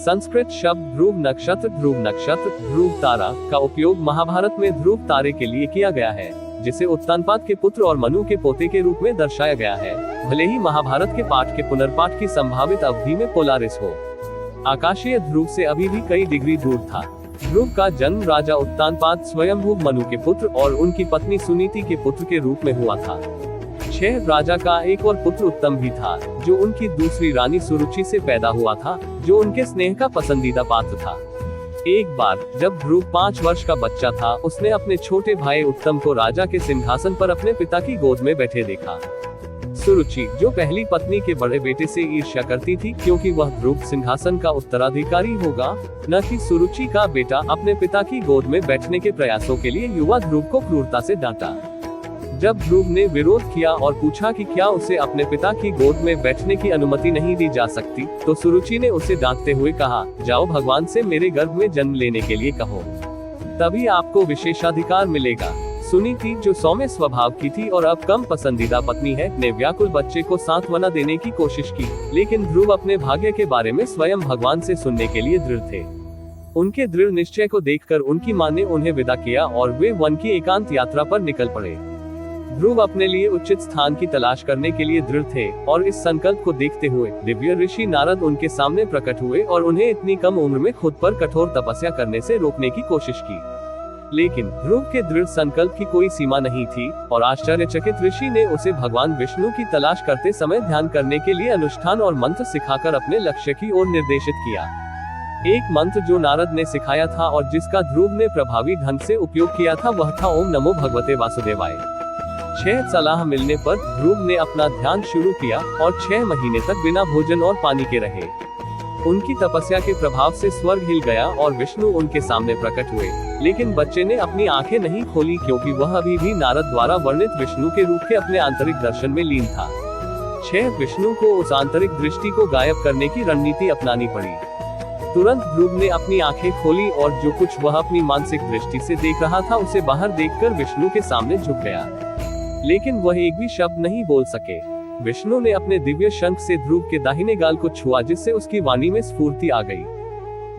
संस्कृत शब्द ध्रुव नक्षत्र ध्रुव तारा का उपयोग महाभारत में ध्रुव तारे के लिए किया गया है, जिसे उत्तानपाद के पुत्र और मनु के पोते के रूप में दर्शाया गया है, भले ही महाभारत के पाठ के पुनर्पाठ की संभावित अवधि में पोलारिस हो। आकाशीय ध्रुव से अभी भी कई डिग्री दूर था। ध्रुव का जन्म राजा उत्तानपाद स्वयंभू मनु के पुत्र और उनकी पत्नी सुनीति के पुत्र के रूप में हुआ था। 6 राजा का एक और पुत्र उत्तम भी था, जो उनकी दूसरी रानी सुरुचि से पैदा हुआ था, जो उनके स्नेह का पसंदीदा पात्र था। एक बार जब ध्रुव 5 वर्ष का बच्चा था, उसने अपने छोटे भाई उत्तम को राजा के सिंहासन पर अपने पिता की गोद में बैठे देखा। सुरुचि, जो पहली पत्नी के बड़े बेटे से ईर्ष्या करती थी क्योंकि वह ध्रुव सिंहासन का उत्तराधिकारी होगा, न कि सुरुचि का बेटा, अपने पिता की गोद में बैठने के प्रयासों के लिए युवा ध्रुव को क्रूरता से डांटा। जब ध्रुव ने विरोध किया और पूछा कि क्या उसे अपने पिता की गोद में बैठने की अनुमति नहीं दी जा सकती, तो सुरुचि ने उसे डांटते हुए कहा, जाओ भगवान से मेरे गर्भ में जन्म लेने के लिए कहो, तभी आपको विशेषाधिकार मिलेगा। सुनीति, जो सौम्य स्वभाव की थी और अब कम पसंदीदा पत्नी है, ने व्याकुल बच्चे को सांत्वना देने की कोशिश की, लेकिन ध्रुव अपने भाग्य के बारे में स्वयं भगवान से सुनने के लिए दृढ़ थे। उनके दृढ़ निश्चय को देखकर उनकी मां ने उन्हें विदा किया और वे वन की एकांत यात्रा पर निकल पड़े। ध्रुव अपने लिए उचित स्थान की तलाश करने के लिए दृढ़ थे और इस संकल्प को देखते हुए दिव्य ऋषि नारद उनके सामने प्रकट हुए और उन्हें इतनी कम उम्र में खुद पर कठोर तपस्या करने से रोकने की कोशिश की। लेकिन ध्रुव के दृढ़ संकल्प की कोई सीमा नहीं थी और आश्चर्यचकित ऋषि ने उसे भगवान विष्णु की तलाश करते समय ध्यान करने के लिए अनुष्ठान और मंत्र सिखाकर अपने लक्ष्य की ओर निर्देशित किया। एक मंत्र जो नारद ने सिखाया था और जिसका ध्रुव ने प्रभावी ढंग से उपयोग किया था, वह था ओम नमो भगवते वासुदेवाय। 6 सलाह मिलने पर ध्रुव ने अपना ध्यान शुरू किया और 6 महीने तक बिना भोजन और पानी के रहे। उनकी तपस्या के प्रभाव से स्वर्ग हिल गया और विष्णु उनके सामने प्रकट हुए, लेकिन बच्चे ने अपनी आंखें नहीं खोली क्योंकि वह अभी भी नारद द्वारा वर्णित विष्णु के रूप के अपने आंतरिक दर्शन में लीन था। 6 विष्णु को उस आंतरिक दृष्टि को गायब करने की रणनीति अपनानी पड़ी। तुरंत ध्रुव ने अपनी आंखें खोली और जो कुछ वह अपनी मानसिक दृष्टि से देख रहा था, उसे बाहर देखकर विष्णु के सामने झुक गया, लेकिन वह एक भी शब्द नहीं बोल सके। विष्णु ने अपने दिव्य शंख से ध्रुव के दाहिने गाल को छुआ, जिससे उसकी वाणी में स्फूर्ति आ गई।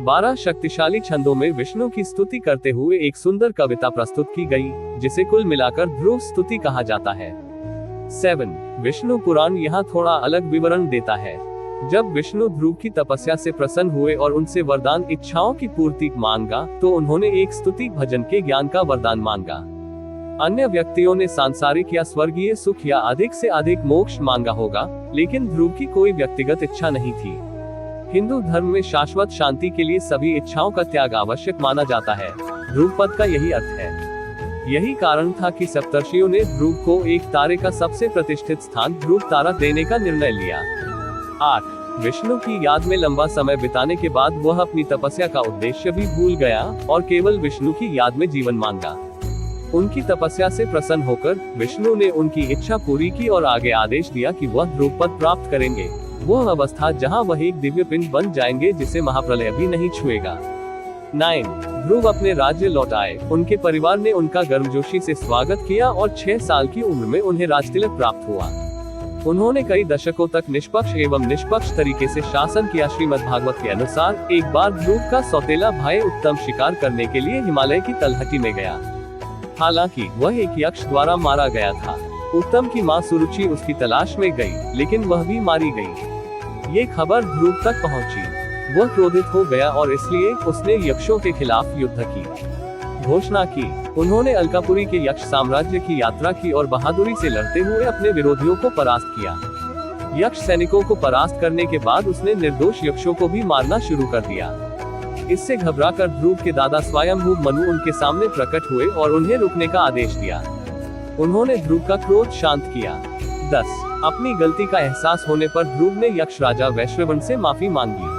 12 शक्तिशाली छंदों में विष्णु की स्तुति करते हुए एक सुंदर कविता प्रस्तुत की गई, जिसे कुल मिलाकर ध्रुव स्तुति कहा जाता है। 7 विष्णु पुराण यहाँ थोड़ा अलग विवरण देता है। जब विष्णु ध्रुव की तपस्या से प्रसन्न हुए और उनसे वरदान इच्छाओं की पूर्ति मांगा, तो उन्होंने एक स्तुति भजन के ज्ञान का वरदान मांगा। अन्य व्यक्तियों ने सांसारिक या स्वर्गीय सुख या अधिक से अधिक मोक्ष मांगा होगा, लेकिन ध्रुव की कोई व्यक्तिगत इच्छा नहीं थी। हिंदू धर्म में शाश्वत शांति के लिए सभी इच्छाओं का त्याग आवश्यक माना जाता है। ध्रुव पद का यही अर्थ है। यही कारण था कि सप्तर्षियों ने ध्रुव को एक तारे का सबसे प्रतिष्ठित स्थान ध्रुव तारा देने का निर्णय लिया। 8 विष्णु की याद में लंबा समय बिताने के बाद वह अपनी तपस्या का उद्देश्य भी भूल गया और केवल विष्णु की याद में जीवन मांगा। उनकी तपस्या से प्रसन्न होकर विष्णु ने उनकी इच्छा पूरी की और आगे आदेश दिया कि वह ध्रुव पद प्राप्त करेंगे, वह अवस्था जहां वह एक दिव्य पिंड बन जाएंगे जिसे महाप्रलय भी नहीं छुएगा। 9 ध्रुव अपने राज्य लौट आए। उनके परिवार ने उनका गर्मजोशी से स्वागत किया और 6 साल की उम्र में उन्हें राजतिलक प्राप्त हुआ। उन्होंने कई दशकों तक निष्पक्ष एवं निष्पक्ष तरीके से शासन किया। श्रीमद्भागवत के अनुसार एक बार ध्रुव का सौतेला भाई उत्तम शिकार करने के लिए हिमालय की तलहटी में गया। हालांकि वह एक यक्ष द्वारा मारा गया था। उत्तम की मां सुरुचि उसकी तलाश में गई, लेकिन वह भी मारी गई। ये खबर ध्रुव तक पहुंची। वह क्रोधित हो गया और इसलिए उसने यक्षों के खिलाफ युद्ध की घोषणा की। उन्होंने अलकापुरी के यक्ष साम्राज्य की यात्रा की और बहादुरी से लड़ते हुए अपने विरोधियों को परास्त किया। यक्ष सैनिकों को परास्त करने के बाद उसने निर्दोष यक्षों को भी मारना शुरू कर दिया। इससे घबराकर ध्रुव के दादा स्वयंभू मनु उनके सामने प्रकट हुए और उन्हें रुकने का आदेश दिया। उन्होंने ध्रुव का क्रोध शांत किया। 10 अपनी गलती का एहसास होने पर ध्रुव ने यक्ष राजा वैश्रवण से माफी मांगी।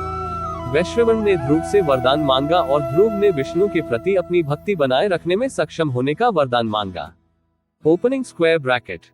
वैश्रवण ने ध्रुव से वरदान मांगा और ध्रुव ने विष्णु के प्रति अपनी भक्ति बनाए रखने में सक्षम होने का वरदान मांगा। Opening square bracket